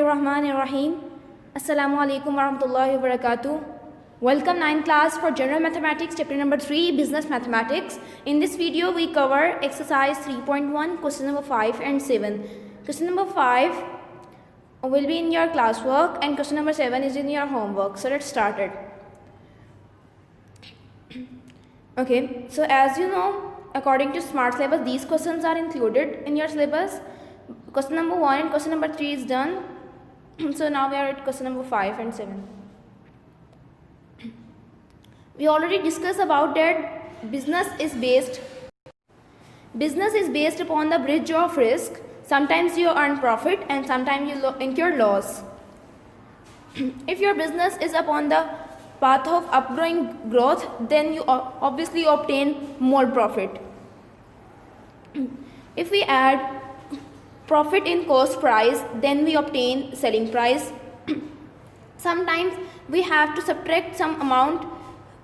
Bismillahirrahmanirrahim. Assalamu alaikum warahmatullahi wabarakatuh. Welcome 9th class for General Mathematics, chapter number 3, Business Mathematics. In this video, we cover exercise 3.1, question number 5 and 7. Question number 5 will be in your classwork and question number 7 is in your homework. So let's start it. Okay, so as you know, according to SMART syllabus, these questions are included in your syllabus. Question number 1 and question number 3 is done. So now we are at question number 5 and 7. We already discussed about that business is based upon the bridge of risk. Sometimes you earn profit and sometimes you incur loss. If your business is upon the path of upgrowing growth, then you obviously obtain more profit. If we add profit in cost price, then we obtain selling price. Sometimes we have to subtract some amount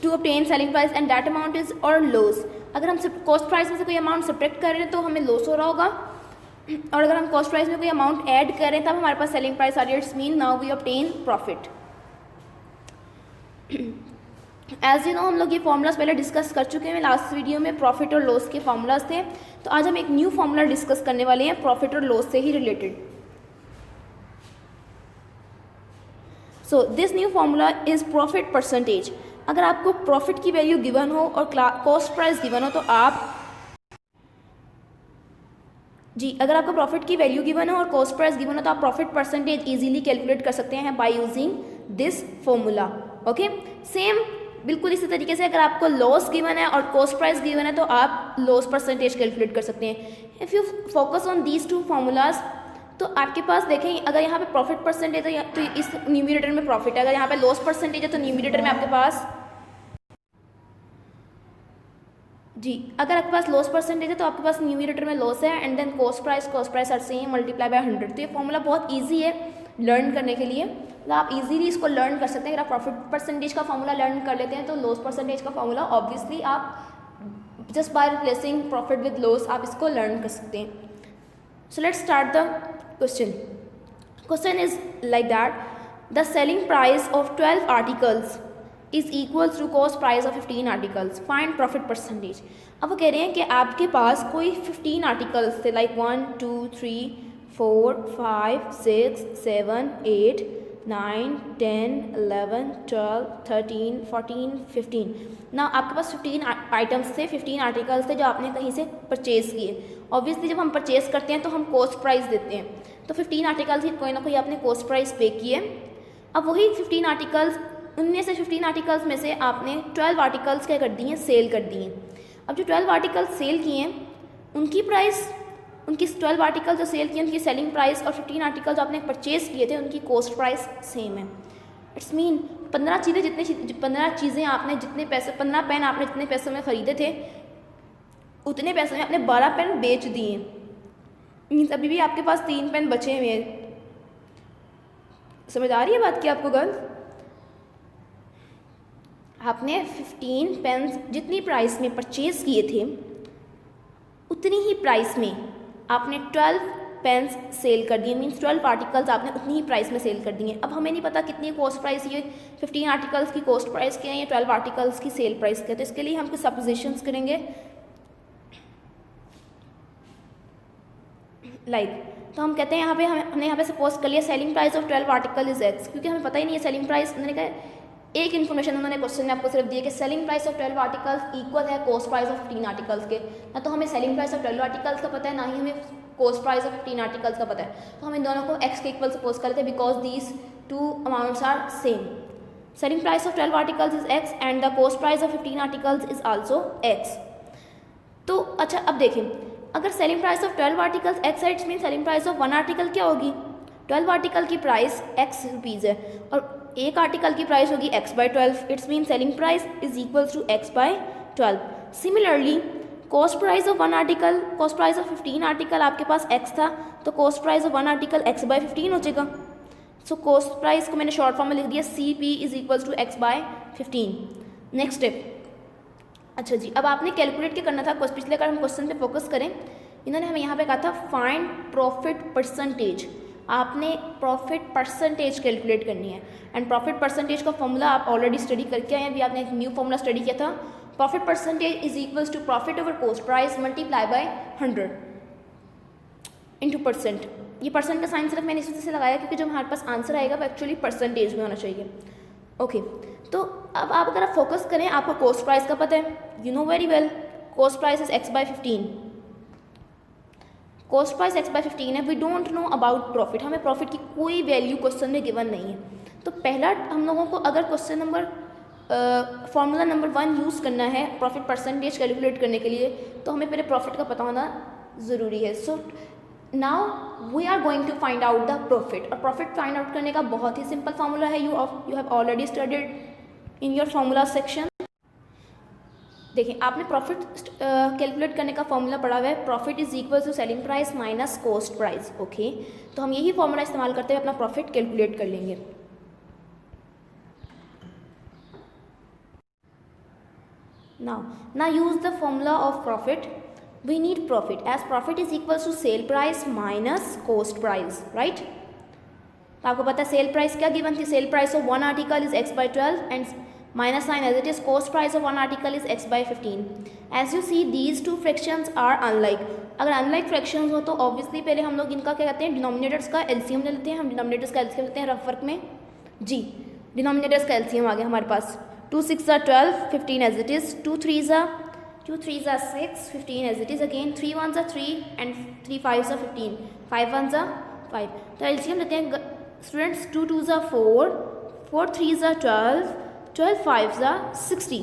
to obtain selling price and that amount is or loss. अगर हम cost price में से कोई amount subtract कर रहे हैं तो हमें loss हो रहा होगा, और अगर हम cost price में कोई amount add कर रहे हैं तब हमारे पास selling price आ रही है. It's mean now we obtain profit. As you know, हम लोग ये फॉर्मूलाज पहले डिस्कस कर चुके हैं लास्ट वीडियो में. प्रॉफिट और लॉस के फॉर्मूलाज थे, तो आज हम एक न्यू फॉर्मूला डिस्कस करने वाले हैं प्रॉफिट और लॉस से ही related. So this new formula is profit percentage. अगर आपको प्रॉफिट की वैल्यू गिवन हो और कॉस्ट प्राइस गिवन हो तो अगर आपको प्रॉफिट की वैल्यू गिवन हो और कॉस्ट प्राइस गिवन हो तो आप प्रॉफिट परसेंटेज इजीली कैलकुलेट कर सकते हैं by using this formula. Okay, same बिल्कुल इसी तरीके से अगर आपको लॉस गिवन है और कॉस्ट प्राइस गिवन है तो आप लॉस परसेंटेज कैलकुलेट कर सकते हैं. If you focus on these two formulas तो आपके पास देखें, अगर यहाँ पे प्रॉफिट परसेंटेज है तो इस न्यूमरेटर में प्रॉफिट है, अगर यहाँ पे लॉस परसेंटेज है तो न्यूमरेटर में आपके पास अगर आपके पास लॉस परसेंटेज है तो आपके पास न्यूमरेटर में लॉस है and then cost price are same multiply by 100. तो ये फॉर्मूला बहुत ईजी है लर्न करने के लिए, तो आप इजीली इसको लर्न कर सकते हैं. अगर आप प्रॉफिट परसेंटेज का फॉर्मूला लर्न कर लेते हैं तो लॉस परसेंटेज का फॉर्मूला ऑब्वियसली आप just by replacing profit with loss आप इसको लर्न कर सकते हैं. So let's start the question. Question is like that, the selling price of 12 articles is equals to cost price of 15 articles. Find profit percentage. अब वो कह रहे हैं कि आपके पास कोई 15 आर्टिकल्स थे, लाइक 1 2 3 4 5 6 7 8 9 10 11 12 13 14 15. ना आपके पास 15 आइटम्स थे, 15 आर्टिकल्स थे जो आपने कहीं से परचेज़ किए. ऑब्वियसली जब हम परचेज़ करते हैं तो हम कॉस्ट प्राइस देते हैं, तो 15 आर्टिकल्स की कोई ना कोई आपने कॉस्ट प्राइस पे किए. अब वही 15 आर्टिकल्स, उनमें से 15 आर्टिकल्स में से आपने 12 आर्टिकल्स क्या कर दिए, सेल कर दिए. अब जो 12 आर्टिकल्स सेल किए हैं उनकी प्राइस, उनकी 12 आर्टिकल जो सेल किए उनकी सेलिंग प्राइस और 15 आर्टिकल जो आपने परचेज़ किए थे उनकी कॉस्ट प्राइस सेम है. इट्स मीन 15 चीज़ें आपने जितने पैसे, 15 पेन आपने जितने पैसों में ख़रीदे थे उतने पैसों में आपने 12 पेन बेच दिए. मीन्स अभी भी आपके पास 3 पेन बचे हुए हैं. समझ आ रही है बात की आपको गर्ल्स? आपने 15 पेन जितनी प्राइस में परचेज़ किए थे उतनी ही प्राइस में आपने 12 पेन्स सेल कर दिए. मीन्स 12 आर्टिकल्स आपने उतनी ही प्राइस में सेल कर दिए. अब हमें नहीं पता कितनी कॉस्ट प्राइस, ये 15 आर्टिकल्स की कॉस्ट प्राइस क्या है या 12 आर्टिकल्स की सेल प्राइस क्या है. तो इसके लिए हम कुछ सपोजिशंस करेंगे. तो हम कहते हैं यहाँ पे हमने यहाँ पे सपोज कर लिया selling price of 12 article is x, क्योंकि हमें पता ही नहीं है सेलिंग प्राइस. उन्होंने कहा एक इन्फॉर्मेशन उन्होंने क्वेश्चन में आपको सिर्फ दिया कि selling price of 12 articles equal है कॉस्ट प्राइस ऑफ 15 आर्टिकल्स के. ना तो हमें सेलिंग प्राइस ऑफ 12 आर्टिकल्स का पता है, ना ही हमें कॉस्ट प्राइस ऑफ 15 आर्टिकल्स का पता है. तो हम इन दोनों को एक्स के इक्वल सपोज कर लेते हैं because these two amounts are same. Selling price of 12 articles is x and the cost price of 15 articles is also x. तो अच्छा, अब देखें, अगर selling price of 12 articles x है, it's mean selling price of 1 article क्या होगी, 12 article की price x rupees है और एक आर्टिकल की प्राइस होगी x by 12. It's mean selling price is equals to x by 12. Similarly cost price of 1 article, cost price of 15 article आपके पास x था तो cost price of 1 article x by 15 हो जाएगा. सो कॉस्ट प्राइस को मैंने short form में लिख दिया CP is equals to x by 15. Next step. अच्छा जी, अब आपने कैलकुलेट क्या करना था. पिछले अगर हम क्वेश्चन पे फोकस करें, इन्होंने हमें यहाँ पे कहा था फाइंड प्रॉफिट परसेंटेज. आपने प्रॉफिट परसेंटेज कैलकुलेट करनी है, एंड प्रॉफिट परसेंटेज का फॉर्मूला आप ऑलरेडी स्टडी करके आए हैं, अभी आपने एक न्यू फॉर्मूला स्टडी किया था। Profit percentage is equals to profit over cost price multiply by 100 into percent. ये परसेंट का साइन सिर्फ मैंने इस वजह से लगाया क्योंकि जब हमारे पास आंसर आएगा वो एक्चुअली परसेंटेज में होना चाहिए। ओके, तो अब आप अगर आप फोकस करें, आपको कॉस्ट प्राइस का पता है, you know very well, cost price is x/15, cost price x/15 है। We don't know about profit, हमें प्रॉफिट की कोई वैल्यू क्वेश्चन में गिवन नहीं है। तो पहला हम लोगों को अगर question number formula number 1 use करना है प्रॉफिट परसेंटेज कैलकुलेट करने के लिए, तो हमें पहले प्रॉफिट का पता होना ज़रूरी है। So now we are going to find out the profit, और प्रॉफिट फाइंड आउट करने का बहुत ही सिंपल फार्मूला है। You have already studied in your formula section. देखिए, आपने प्रॉफिट कैलकुलेट करने का फॉर्मूला पढ़ा हुआ है, profit is equal to selling price minus cost price. Okay, तो हम यही फॉर्मूला इस्तेमाल करते हुए अपना प्रॉफिट कैलकुलेट कर लेंगे। now use the formula of profit. We need profit as profit is equals to sale price minus cost price, right? तो आपको पता है सेल प्राइस क्या गिवन थी, sale price of one article is x/12 and minus sign as it is cost price of one article is x/15। As you see these two fractions are unlike. अगर unlike fractions हो तो obviously पहले हम लोग इनका क्या कहते हैं, डिनोमिनेटर्स का एलसीएम ले लेते हैं। हम डिनोमिनेटर्स का एलसीएम लेते हैं रफ वर्क में जी, डिनोमिनेटर्स का एलसीएम आ गया हमारे पास। 2 6 are 12, 15 as it is, 2 3s are 6, 15 as it is again, 3 1s are 3 and 3 5s are 15, 5 1s are 5। तो एलसीएम लेते हैं students, 2 2s are 4, 4 3s are 12, 12 5s are 60।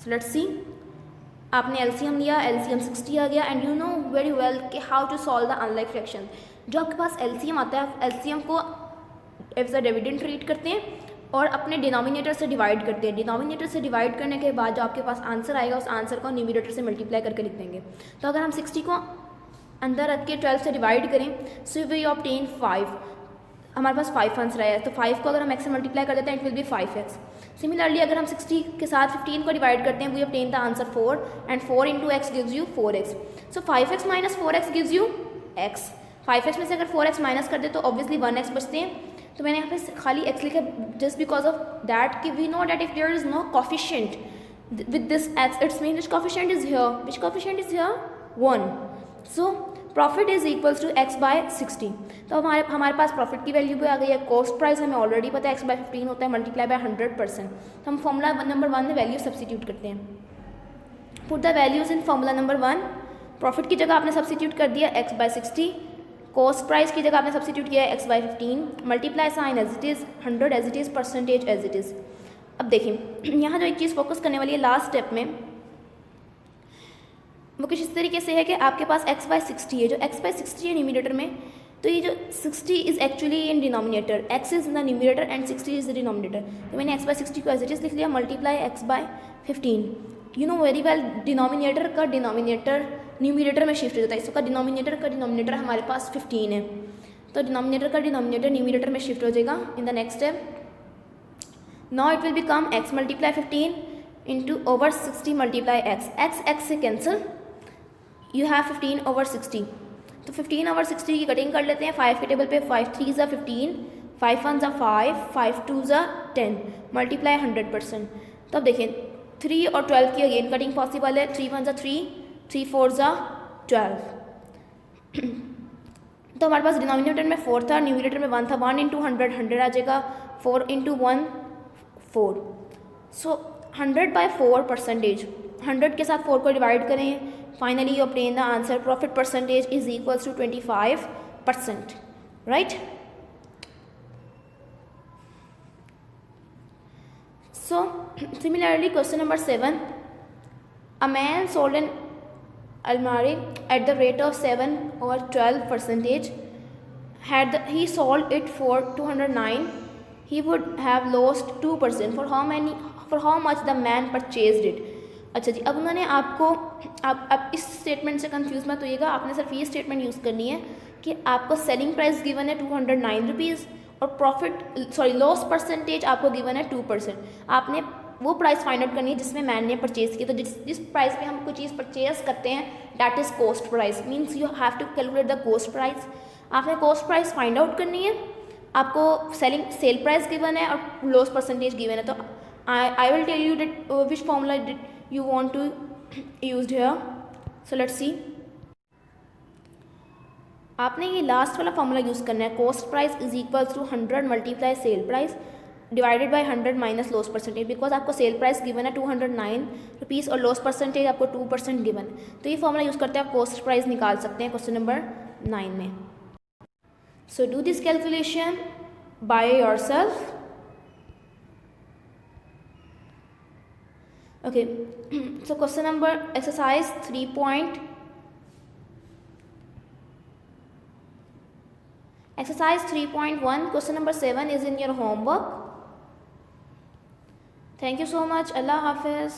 So let's see, आपने LCM लिया, LCM 60 आ गया, and you know very well कि how to solve the unlike fraction. जो आपके पास एलसीएम आता है, एलसीएम को एज अ डिविडेंड ट्रीट करते हैं और अपने डिनोमिनेटर से डिवाइड करते हैं। डिनोमिनेटर से डिवाइड करने के बाद जो आपके पास आंसर आएगा उस आंसर को न्यूमरेटर से मल्टीप्लाई करके लिख देंगे। तो अगर हम 60 को अंदर रख के 12 से डिवाइड करें, सो वी ऑब्टेन 5, हमारे पास 5 आंसर आया है। तो 5 को अगर हम x से मल्टीप्लाई कर देते हैं, it will be 5x। Similarly अगर हम 60 के साथ 15 को डिवाइड करते हैं, we obtain the answer 4 and 4 into x gives you 4x। So 5x minus 4x gives you x। 5x में से अगर 4x माइनस कर दे तो ऑब्वियसली 1x बचते हैं। तो मैंने यहाँ पे खाली x लिखा जस्ट बिकॉज ऑफ दैट कि we know that if there is no coefficient with this x, it's mean which coefficient is here, which coefficient is here 1। So profit is equals to x/60। तो हमारे पास profit की value भी आ गई है। Cost price हमें already पता है x/15 होता है मल्टीप्लाई बाय 100%। तो हम फॉर्मूला नंबर 1 में वैल्यू सब्सिट्यूट करते हैं। Put the values in formula number 1। Profit की जगह आपने सब्सिट्यूट कर दिया x/60, कॉस्ट प्राइस की जगह आपने सब्सिट्यूट किया है x/15, multiply sign as it is, 100 as it is, percentage as it is. अब देखिए यहाँ जो एक चीज़ फोकस करने वाली है लास्ट स्टेप में, वो कुछ इस तरीके से है कि आपके पास x/60 है। जो x/60 है न्यूमरेटर में, तो ये जो 60 is actually in denominator, x is in the numerator and 60 is the denominator. तो मैंने x/60 को एज इट इज़ लिख लिया, multiply x/15। You know very well denominator का डिनोमिनेटर न्यूमरेटर में शिफ्ट हो जाता है। इसका डिनोमिनेटर का डिनोमिनेटर हमारे पास 15 है, तो डिनोमिनेटर का डिनोमिनेटर न्यूमरेटर में शिफ्ट हो जाएगा in the next step. Now it will become x multiply 15 into over 60 multiply x से कैंसिल, यू हैव 15 ओवर 60। तो 15 ओवर 60 की कटिंग कर लेते हैं। 5 के टेबल पे 5 3s are 15, 5 1s are 5, 5 2s are 10, multiply 100%। तो अब देखिए 3 और 12 की अगेन कटिंग पॉसिबल है। 3 1s are 3, 3 4s are 12। तो हमारे पास डिनोमिनेटर में 4 था, न्यूमरेटर में 1 था। 1 इंटू 100 100 आ जाएगा, 4 इंटू 1 4। सो 100/4 परसेंटेज, 100 के साथ 4 को डिवाइड करें, finally you obtain the answer profit percentage is equals to 25%, right. So similarly question number 7, a man sold an almari at the rate of 7 or 12%. He sold it for 209, he would have lost 2%. For how much the man purchased it? अच्छा जी, अब उन्होंने आपको आप इस statement से confuse मत होइएगा। आपने सिर्फ ये स्टेटमेंट यूज़ करनी है कि आपको सेलिंग प्राइस गिवन है 209 रुपीज़ और लॉस परसेंटेज आपको गिवन है 2%। आपने वो प्राइस फाइंड आउट करनी है जिसमें मैन ने परचेज किया। तो जिस प्राइस पे हम कोई चीज़ परचेज करते हैं that is cost price, means you have to calculate the cost price. आपने कॉस्ट प्राइस फाइंड आउट करनी है, आपको सेल प्राइस गिवन है और लॉस परसेंटेज गिवन है। तो I will tell you that which formula did you want to use here. So let's see, आपने ये लास्ट वाला फॉर्मूला यूज़ करना है, cost price is equal to 100 multiply sale price divided by 100 minus loss percentage. Because आपको sale price given है 209 rupees और loss percentage आपको 2% given है। तो ये फॉर्मूला यूज़ करते हैं आप कॉस्ट प्राइस निकाल सकते हैं क्वेश्चन नंबर 9 में। So do this calculation by yourself. Okay, so question number exercise 3.1 question number 7 is in your homework. Thank you so much. Allah Hafiz.